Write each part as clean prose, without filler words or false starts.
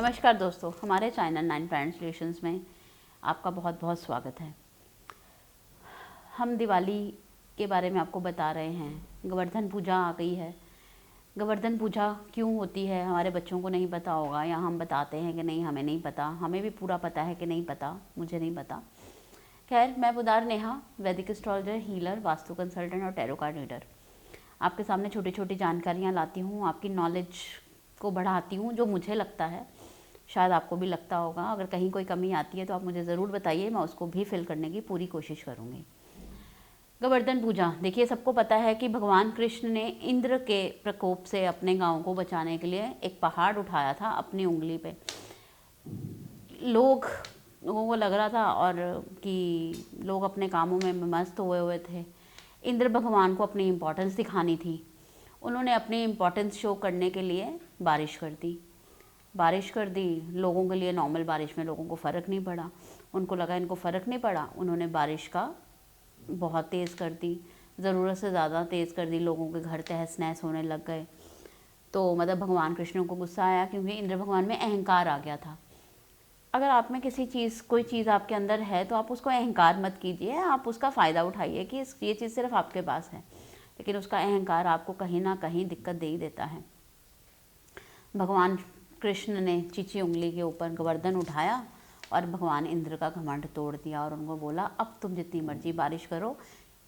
नमस्कार दोस्तों, हमारे चैनल 9 प्लानेट सॉल्यूशंस में आपका बहुत बहुत स्वागत है। हम दिवाली के बारे में आपको बता रहे हैं। गोवर्धन पूजा आ गई है। गोवर्धन पूजा क्यों होती है हमारे बच्चों को नहीं पता होगा, या हम बताते हैं कि नहीं हमें नहीं पता। हमें भी पूरा पता है कि नहीं पता, मुझे नहीं पता। खैर, मैं पुदार नेहा, वैदिक एस्ट्रोलॉजर, हीलर, वास्तु कंसल्टेंट और टैरो कार्ड रीडर आपके सामने छोटी छोटी जानकारियाँ लाती हूँ, आपकी नॉलेज को बढ़ाती हूँ। जो मुझे लगता है शायद आपको भी लगता होगा। अगर कहीं कोई कमी आती है तो आप मुझे ज़रूर बताइए, मैं उसको भी फिल करने की पूरी कोशिश करूँगी। गोवर्धन पूजा, देखिए सबको पता है कि भगवान कृष्ण ने इंद्र के प्रकोप से अपने गांव को बचाने के लिए एक पहाड़ उठाया था अपनी उंगली पे। लोगों को लग रहा था और कि लोग अपने कामों में मस्त हुए हुए थे। इंद्र भगवान को अपनी इम्पोर्टेंस दिखानी थी। उन्होंने अपनी इम्पोर्टेंस शो करने के लिए बारिश कर दी। लोगों के लिए नॉर्मल बारिश में लोगों को फ़र्क नहीं पड़ा। उनको लगा इनको फ़र्क नहीं पड़ा, उन्होंने बारिश का बहुत तेज़ कर दी, ज़रूरत से ज़्यादा तेज़ कर दी। लोगों के घर तहस नहस होने लग गए। तो मतलब भगवान कृष्ण को गुस्सा आया, क्योंकि इंद्र भगवान में अहंकार आ गया था। अगर आप में कोई चीज़ आपके अंदर है तो आप उसको अहंकार मत कीजिए, आप उसका फ़ायदा उठाइए कि ये चीज़ सिर्फ आपके पास है, लेकिन उसका अहंकार आपको कहीं ना कहीं दिक्कत दे ही देता है। भगवान कृष्ण ने चीची उंगली के ऊपर गोवर्धन उठाया और भगवान इंद्र का घमंड तोड़ दिया और उनको बोला, अब तुम जितनी मर्जी बारिश करो,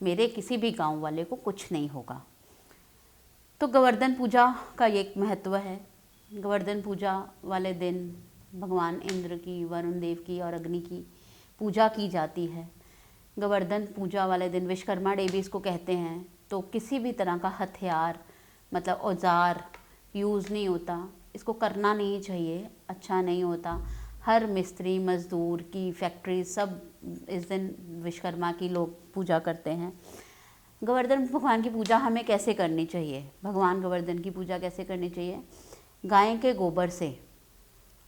मेरे किसी भी गांव वाले को कुछ नहीं होगा। तो गोवर्धन पूजा का एक महत्व है। गोवर्धन पूजा वाले दिन भगवान इंद्र की, वरुण देव की और अग्नि की पूजा की जाती है। गोवर्धन पूजा वाले दिन विश्वकर्मा डे भी इसको कहते हैं। तो किसी भी तरह का हथियार मतलब औजार यूज़ नहीं होता, इसको करना नहीं चाहिए, अच्छा नहीं होता। हर मिस्त्री मज़दूर की फैक्ट्री सब इस दिन विश्वकर्मा की लोग पूजा करते हैं। गोवर्धन भगवान की पूजा हमें कैसे करनी चाहिए? भगवान गोवर्धन की पूजा कैसे करनी चाहिए? गाय के गोबर से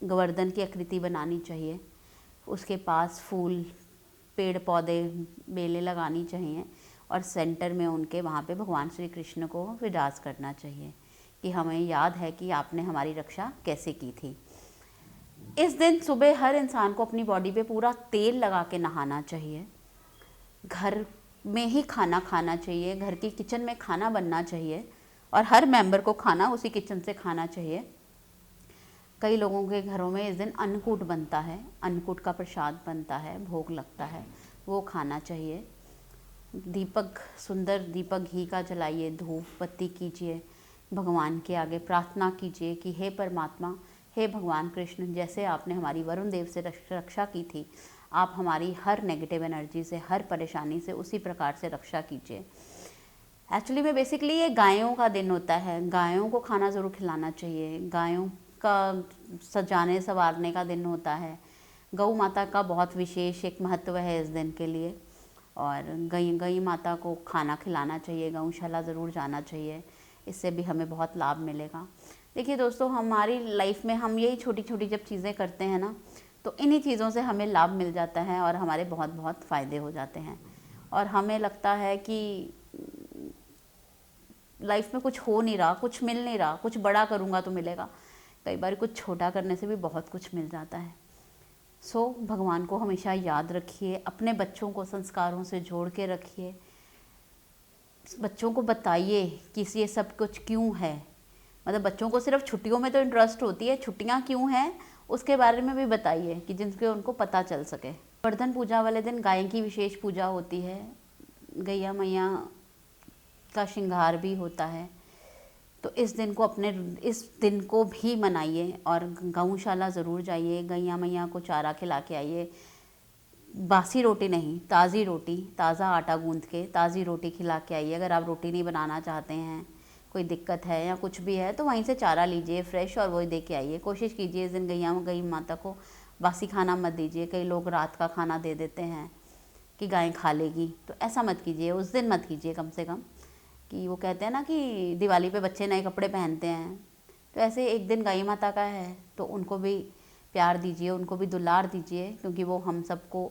गोवर्धन की आकृति बनानी चाहिए, उसके पास फूल, पेड़ पौधे, बेलें लगानी चाहिए और सेंटर में उनके वहाँ पे भगवान श्री कृष्ण को विराज करना चाहिए कि हमें याद है कि आपने हमारी रक्षा कैसे की थी। इस दिन सुबह हर इंसान को अपनी बॉडी पे पूरा तेल लगा के नहाना चाहिए। घर में ही खाना खाना चाहिए, घर की किचन में खाना बनना चाहिए और हर मेंबर को खाना उसी किचन से खाना चाहिए। कई लोगों के घरों में इस दिन अन्नकूट बनता है, अन्नकूट का प्रसाद बनता है, भोग लगता है, वो खाना चाहिए। दीपक, सुंदर दीपक घी का जलाइए, धूप बत्ती कीजिए, भगवान के आगे प्रार्थना कीजिए कि हे परमात्मा, हे भगवान कृष्ण, जैसे आपने हमारी वरुण देव से रक्षा की थी, आप हमारी हर नेगेटिव एनर्जी से, हर परेशानी से उसी प्रकार से रक्षा कीजिए। एक्चुअली में बेसिकली ये गायों का दिन होता है, गायों को खाना ज़रूर खिलाना चाहिए। गायों का सजाने संवारने का दिन होता है। गौ माता का बहुत विशेष एक महत्व है इस दिन के लिए, और गई माता को खाना खिलाना चाहिए, गौशाला ज़रूर जाना चाहिए, इससे भी हमें बहुत लाभ मिलेगा। देखिए दोस्तों, हमारी लाइफ में हम यही छोटी छोटी जब चीज़ें करते हैं ना, तो इन्हीं चीज़ों से हमें लाभ मिल जाता है और हमारे बहुत बहुत फ़ायदे हो जाते हैं। और हमें लगता है कि लाइफ में कुछ हो नहीं रहा, कुछ मिल नहीं रहा, कुछ बड़ा करूँगा तो मिलेगा। कई बार कुछ छोटा करने से भी बहुत कुछ मिल जाता है। सो भगवान को हमेशा याद रखिए, अपने बच्चों को संस्कारों से जोड़ के रखिए, बच्चों को बताइए कि ये सब कुछ क्यों है। मतलब बच्चों को सिर्फ छुट्टियों में तो इंटरेस्ट होती है, छुट्टियां क्यों हैं उसके बारे में भी बताइए कि जिनसे उनको पता चल सके। गोवर्धन पूजा वाले दिन गाय की विशेष पूजा होती है, गैया मैया का श्रृंगार भी होता है। तो इस दिन को भी मनाइए और गौशाला ज़रूर जाइए, गैया मैया को चारा खिला के आइए। बासी रोटी नहीं, ताज़ी रोटी, ताज़ा आटा गूंथ के ताज़ी रोटी खिला के आइए। अगर आप रोटी नहीं बनाना चाहते हैं, कोई दिक्कत है या कुछ भी है, तो वहीं से चारा लीजिए फ्रेश और वही दे के आइए। कोशिश कीजिए इस दिन गई माता को बासी खाना मत दीजिए। कई लोग रात का खाना दे देते हैं कि गाय खा लेगी, तो ऐसा मत कीजिए, उस दिन मत कीजिए। कम से कम कि वो कहते हैं ना कि दिवाली पे बच्चे नए कपड़े पहनते हैं, तो ऐसे एक दिन गाय माता का है तो उनको भी प्यार दीजिए, उनको भी दुलार दीजिए, क्योंकि वो हम सबको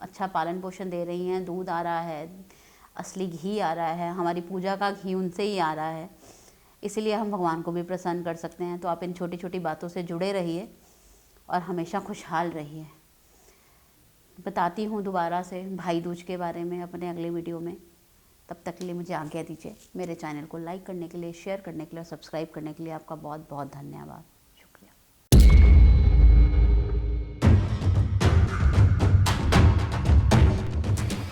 अच्छा पालन पोषण दे रही हैं। दूध आ रहा है, असली घी आ रहा है, हमारी पूजा का घी उनसे ही आ रहा है, इसीलिए हम भगवान को भी प्रसन्न कर सकते हैं। तो आप इन छोटी छोटी बातों से जुड़े रहिए और हमेशा खुशहाल रहिए। बताती हूँ दोबारा से भाई दूज के बारे में अपने अगले वीडियो में। तब तक के लिए मुझे आज्ञा दीजिए। मेरे चैनल को लाइक करने के लिए, शेयर करने के लिए और सब्सक्राइब करने के लिए आपका बहुत बहुत धन्यवाद।